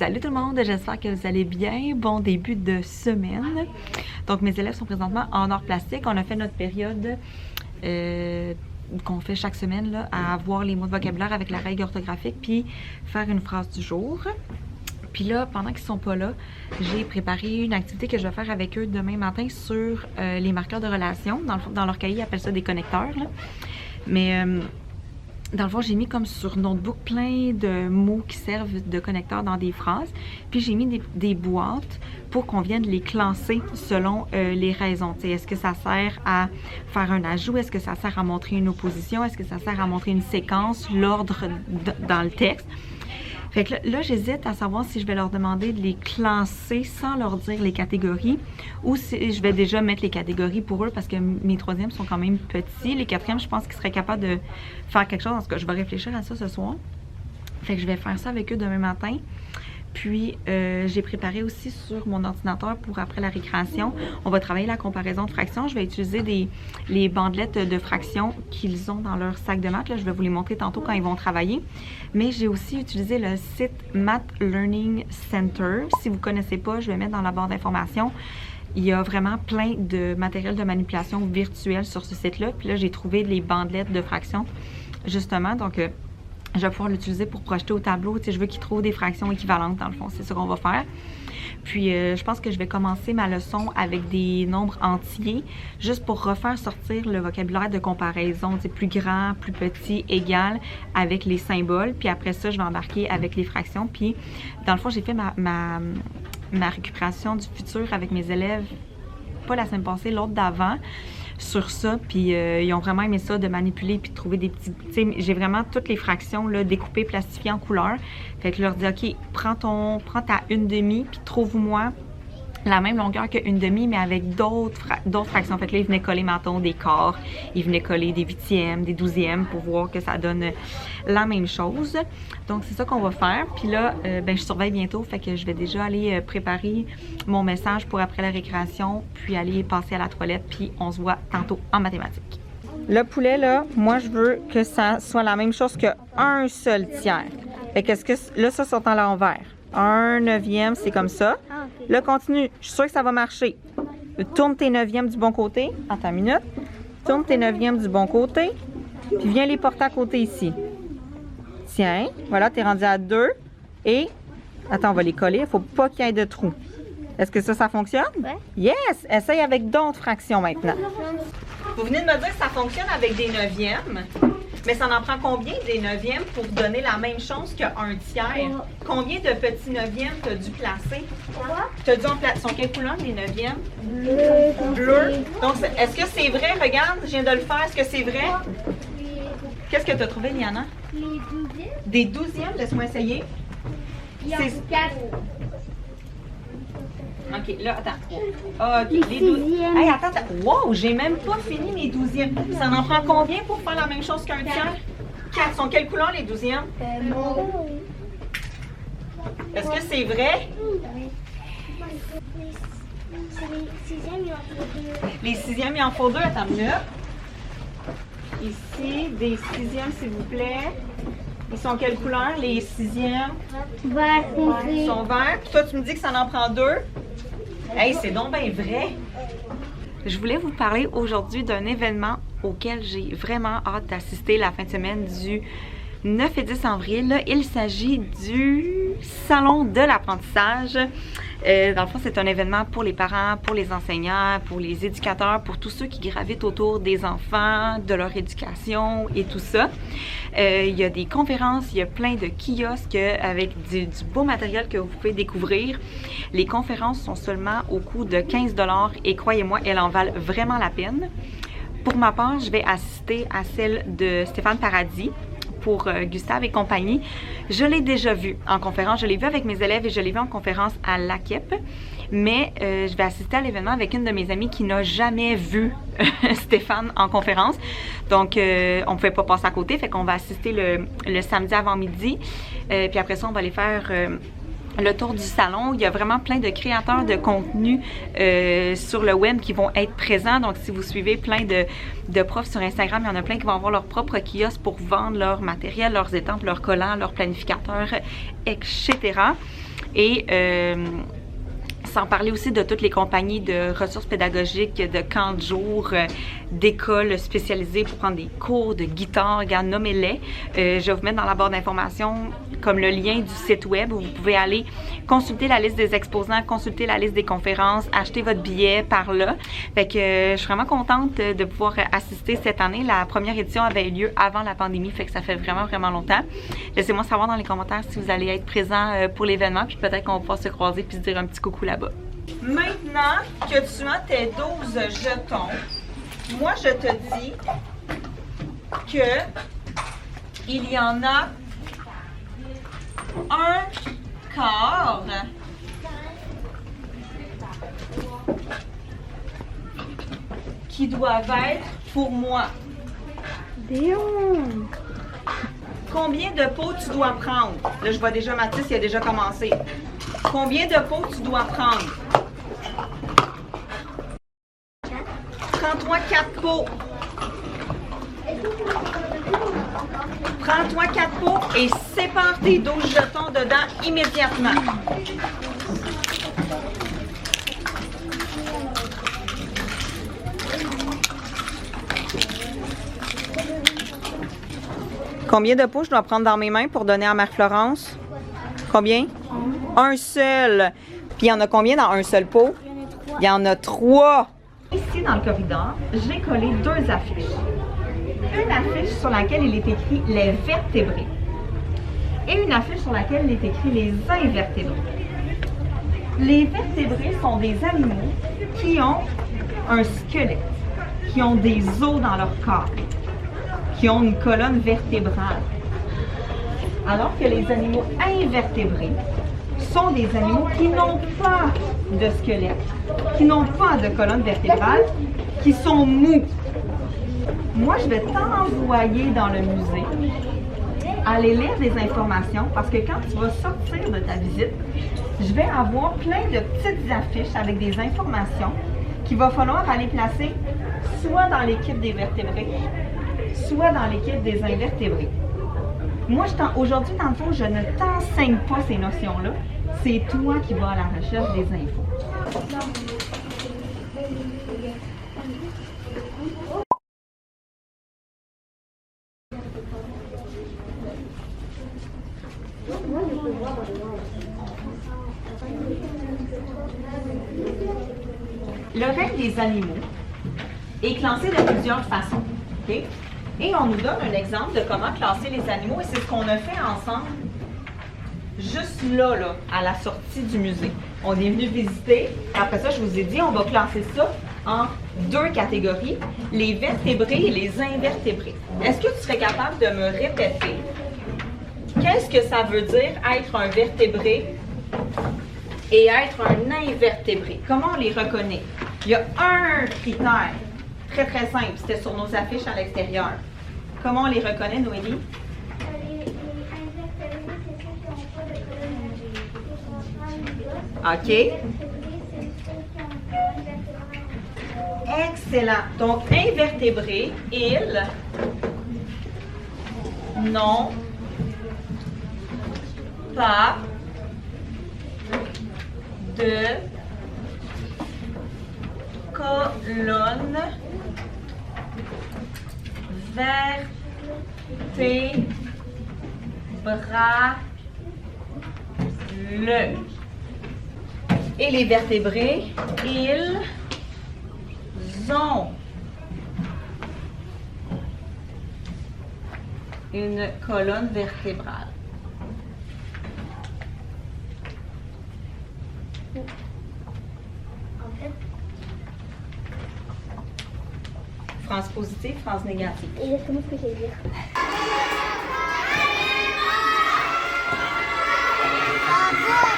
Salut tout le monde, j'espère que vous allez bien. Bon début de semaine. Donc mes élèves sont présentement en art plastique. On a fait notre période qu'on fait chaque semaine là, à voir les mots de vocabulaire avec la règle orthographique puis faire une phrase du jour. Puis là, pendant qu'ils sont pas là, j'ai préparé une activité que je vais faire avec eux demain matin sur les marqueurs de relation. Dans leur cahier, ils appellent ça des connecteurs. Là. Mais dans le fond, j'ai mis comme sur notebook plein de mots qui servent de connecteurs dans des phrases. Puis j'ai mis des boîtes pour qu'on vienne les classer selon les raisons. Est-ce que ça sert à faire un ajout? Est-ce que ça sert à montrer une opposition? Est-ce que ça sert à montrer une séquence, l'ordre dans le texte? Fait que là, j'hésite à savoir si je vais leur demander de les classer sans leur dire les catégories ou si je vais déjà mettre les catégories pour eux parce que mes troisièmes sont quand même petits. Les quatrièmes, je pense qu'ils seraient capables de faire quelque chose. En tout cas, je vais réfléchir à ça ce soir. Fait que je vais faire ça avec eux demain matin. Puis, j'ai préparé aussi sur mon ordinateur pour après la récréation. On va travailler la comparaison de fractions. Je vais utiliser les bandelettes de fractions qu'ils ont dans leur sac de maths. Là, je vais vous les montrer tantôt quand ils vont travailler. Mais j'ai aussi utilisé le site Math Learning Center. Si vous ne connaissez pas, je vais mettre dans la barre d'informations. Il y a vraiment plein de matériel de manipulation virtuelle sur ce site-là. Puis là, j'ai trouvé les bandelettes de fractions, justement. Donc, je vais pouvoir l'utiliser pour projeter au tableau. Tu sais, je veux qu'ils trouvent des fractions équivalentes, dans le fond. C'est ce qu'on va faire. Puis, je pense que je vais commencer ma leçon avec des nombres entiers, juste pour refaire sortir le vocabulaire de comparaison, tu sais, plus grand, plus petit, égal, avec les symboles. Puis après ça, je vais embarquer avec les fractions. Puis, dans le fond, j'ai fait ma récupération du futur avec mes élèves, pas la semaine passée, l'autre d'avant, sur ça, puis ils ont vraiment aimé ça de manipuler puis de trouver des petits... Tu sais, j'ai vraiment toutes les fractions là, découpées, plastifiées en couleurs. Fait que je leur dis, OK, prends ta 1/2 puis trouve-moi la même longueur que 1/2, mais avec d'autres fractions. Fait que là, ils venaient coller, mettons, des quarts, ils venaient coller des 8e, des 12e pour voir que ça donne la même chose. Donc, c'est ça qu'on va faire. Puis là, ben, je surveille bientôt, fait que je vais déjà aller préparer mon message pour après la récréation, puis aller passer à la toilette, puis on se voit tantôt en mathématiques. Le poulet, là, moi, je veux que ça soit la même chose qu'un seul tiers. Fait que, là, ça sont en l'envers. 1/9, c'est comme ça. Là, continue. Je suis sûre que ça va marcher. Tourne tes 9e du bon côté. Attends une minute. Tourne tes 9e du bon côté. Puis viens les porter à côté ici. Tiens. Voilà, tu es rendu à 2. Et, attends, on va les coller. Il ne faut pas qu'il y ait de trous. Est-ce que ça fonctionne? Oui. Yes! Essaye avec d'autres fractions maintenant. Vous venez de me dire que ça fonctionne avec des 9e. Mais ça en prend combien des 9e pour donner la même chose qu'un tiers? Combien de petits 9e tu as dû placer? Tu as dû en placer. Sont quelles couleurs les 9e? Bleu. Donc, est-ce que c'est vrai? Regarde, je viens de le faire. Est-ce que c'est vrai? Qu'est-ce que tu as trouvé, Liana? Les 12e. Des 12e? Laisse-moi essayer. Il y a 4. OK, là, attends. OK, les 12. Hey, attends. Wow, j'ai même pas fini mes 12e. Ça en prend combien pour faire la même chose qu'un tiers? 4. Sont quelles couleurs les 12e? Est-ce que c'est vrai? Les 6e, il en faut 2. Attends une minute. Ici, des 6e, s'il vous plaît. Ils sont quelles couleurs, les 6e? Vert. Ils sont verts. Puis toi, tu me dis que ça en prend 2. Hey, c'est donc bien vrai! Je voulais vous parler aujourd'hui d'un événement auquel j'ai vraiment hâte d'assister la fin de semaine du 9 et 10 avril. Il s'agit du Salon de l'apprentissage. Dans le fond, c'est un événement pour les parents, pour les enseignants, pour les éducateurs, pour tous ceux qui gravitent autour des enfants, de leur éducation et tout ça. Il y a des conférences, il y a plein de kiosques avec du beau matériel que vous pouvez découvrir. Les conférences sont seulement au coût de 15 $ et croyez-moi, elles en valent vraiment la peine. Pour ma part, je vais assister à celle de Stéphane Paradis pour Gustave et compagnie. Je l'ai déjà vu en conférence, je l'ai vu avec mes élèves et je l'ai vu en conférence à l'AQEP, mais je vais assister à l'événement avec une de mes amies qui n'a jamais vu Stéphane en conférence, donc on ne pouvait pas passer à côté, fait qu'on va assister le samedi avant midi, puis après ça on va aller faire le tour du salon. Il y a vraiment plein de créateurs de contenu sur le web qui vont être présents. Donc, si vous suivez plein de profs sur Instagram, il y en a plein qui vont avoir leur propre kiosque pour vendre leur matériel, leurs étampes, leurs collants, leurs planificateurs, etc. Et sans parler aussi de toutes les compagnies de ressources pédagogiques, de camps de jour, d'écoles spécialisées pour prendre des cours de guitare. Regarde, nommez-les. Je vais vous mettre dans la barre d'informations comme le lien du site web où vous pouvez aller consulter la liste des exposants, consulter la liste des conférences, acheter votre billet par là. Fait que je suis vraiment contente de pouvoir assister cette année. La première édition avait eu lieu avant la pandémie, fait que ça fait vraiment, vraiment longtemps. Laissez-moi savoir dans les commentaires si vous allez être présent pour l'événement, puis peut-être qu'on va pouvoir se croiser puis se dire un petit coucou là-bas. Maintenant que tu as tes 12 jetons, moi je te dis que il y en a un quart qui doivent être pour moi. Combien de pots tu dois prendre? Là, je vois déjà Mathis, il a déjà commencé. Combien de pots tu dois prendre? Prends-toi 4 pots. Prends-toi 4 pots et sépare tes 12 jetons dedans immédiatement. Combien de pots je dois prendre dans mes mains pour donner à Marie-Florence? Combien? Un seul. Puis il y en a combien dans un seul pot? Il y en a 3. Ici, dans le corridor, j'ai collé 2 affiches. Une affiche sur laquelle il est écrit les vertébrés et une affiche sur laquelle il est écrit les invertébrés. Les vertébrés sont des animaux qui ont un squelette, qui ont des os dans leur corps, qui ont une colonne vertébrale. Alors que les animaux invertébrés sont des animaux qui n'ont pas de squelette, qui n'ont pas de colonne vertébrale, qui sont mous. Moi, je vais t'envoyer dans le musée, aller lire des informations, parce que quand tu vas sortir de ta visite, je vais avoir plein de petites affiches avec des informations qu'il va falloir aller placer soit dans l'équipe des vertébrés, soit dans l'équipe des invertébrés. Moi, aujourd'hui, dans le fond, je ne t'enseigne pas ces notions-là. C'est toi qui vas à la recherche des infos. Le règne des animaux est classé de plusieurs façons. Okay? Et on nous donne un exemple de comment classer les animaux et c'est ce qu'on a fait ensemble juste là, à la sortie du musée. On est venu visiter. Après ça, je vous ai dit, on va classer ça en 2 catégories, les vertébrés et les invertébrés. Est-ce que tu serais capable de me répéter qu'est-ce que ça veut dire être un vertébré et être un invertébré? Comment on les reconnaît? Il y a un critère très très simple, c'était sur nos affiches à l'extérieur. Comment on les reconnaît, Noélie? OK. Excellent. Donc, invertébrés, ils n'ont pas de colonne vertébrale. Et les vertébrés, ils ont une colonne vertébrale. France positive, France négative. Exactement ce que j'ai dit. Bravo!